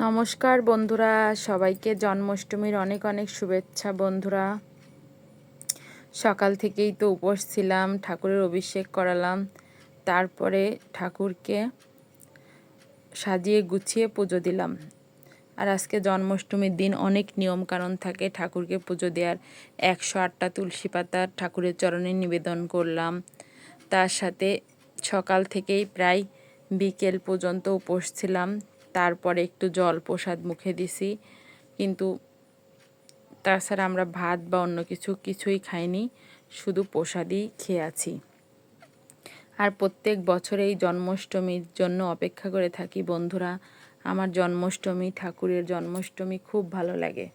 নমস্কার বন্ধুরা, সবাইকে জন্মাষ্টমীর অনেক অনেক শুভেচ্ছা। বন্ধুরা, সকাল থেকেই তো উপোস ছিলাম, ঠাকুরের অভিষেক করালাম, তারপরে ঠাকুরকে সাজিয়ে গুছিয়ে পুজো দিলাম। আর আজকে জন্মাষ্টমীর দিন অনেক নিয়ম কানুন থাকে ঠাকুরকে পুজো দেওয়ার। 108টা তুলসী পাতা ঠাকুরের চরণে নিবেদন করলাম। তার সাথে সকাল থেকেই প্রায় বিকেল পর্যন্ত উপোস ছিলাম। তারপরে একটু জল প্রসাদ মুখে দিছি, কিন্তু তাছাড়া আমরা ভাত বা অন্য কিছুই খাইনি, শুধু প্রসাদই খেয়ে আছি। আর প্রত্যেক বছর এই জন্মাষ্টমীর জন্য অপেক্ষা করে থাকি বন্ধুরা। আমার জন্মাষ্টমী, ঠাকুরের জন্মাষ্টমী খুব ভালো লাগে।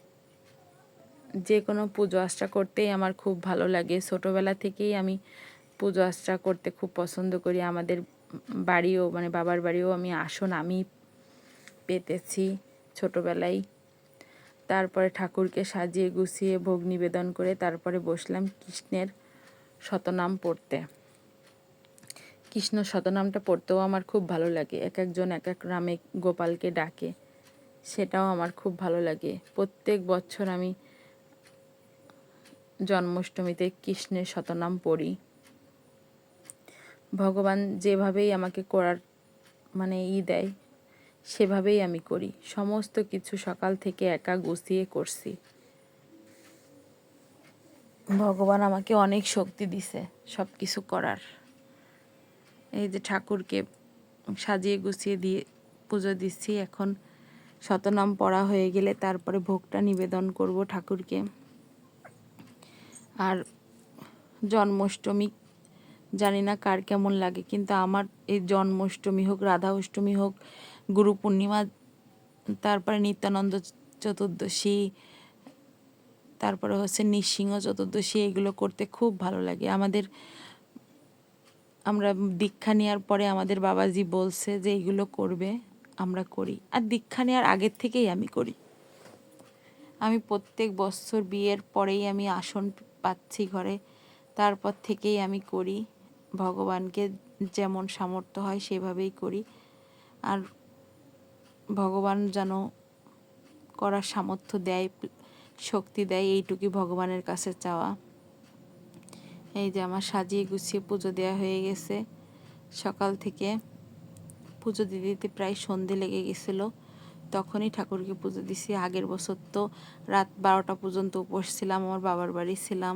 যে কোনো পুজো আর্চা করতেই আমার খুব ভালো লাগে। ছোটোবেলা থেকেই আমি পুজো আর্চা করতে খুব পছন্দ করি। আমাদের বাড়িও, মানে বাবার বাড়িও আমি আসন আমি পেতেছি ছোটোবেলায়। তারপরে ঠাকুরকে সাজিয়ে গুছিয়ে ভোগ নিবেদন করে তারপরে বসলাম কৃষ্ণের শতনাম পড়তে। কৃষ্ণ শতনামটা পড়তেও আমার খুব ভালো লাগে। এক একজন এক এক নামে গোপালকে ডাকে, সেটাও আমার খুব ভালো লাগে। প্রত্যেক বছর আমি জন্মাষ্টমীতে কৃষ্ণের শতনাম পড়ি। ভগবান যেভাবেই আমাকে করার দেয়, সেভাবেই আমি করি। সমস্ত কিছু সকাল থেকে একা গুছিয়ে করছি। ভগবান আমাকে অনেক শক্তি দিছে সব কিছু করার। এই যে ঠাকুরকে সাজিয়ে গুছিয়ে দিয়ে পুজো দিচ্ছি। এখন শতনাম পড়া হয়ে গেলে তারপরে ভোগটা নিবেদন করব ঠাকুরকে। আর জন্মাষ্টমী জানি না কার কেমন লাগে, কিন্তু আমার এই জন্মাষ্টমী হোক, রাধা অষ্টমী হোক, গুরু পূর্ণিমা, তারপরে নিত্যানন্দ চতুর্দশী, তারপরে হচ্ছে নৃসিংহ চতুর্দশী, এগুলো করতে খুব ভালো লাগে। আমরা দীক্ষা নেওয়ার পরে আমাদের বাবাজি বলছে যে এইগুলো করবে, আমরা করি। আর দীক্ষা নেওয়ার আগের থেকেই আমি করি। আমি প্রত্যেক বছর বিয়ের পরেই আমি আসন পাচ্ছি ঘরে, তারপর থেকেই আমি করি। ভগবানকে যেমন সামর্থ্য হয় সেভাবেই করি। আর ভগবান যেন করার সামর্থ্য দেয়, শক্তি দেয়, এইটুকুই ভগবানের কাছে চাওয়া। এই যে আমার সাজিয়ে গুছিয়ে পুজো দেওয়া হয়ে গেছে। সকাল থেকে পুজো দিতে দিতে প্রায় সন্ধে লেগে গেছিলো, তখনই ঠাকুরকে পুজো দিছি। আগের বছর তো রাত 12টা পর্যন্ত উপোস ছিলাম, আমার বাবার বাড়ি ছিলাম।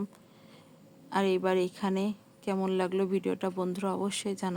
আর এইবার এখানে কেমন লাগলো ভিডিওটা বন্ধুরা অবশ্যই জানাবেন।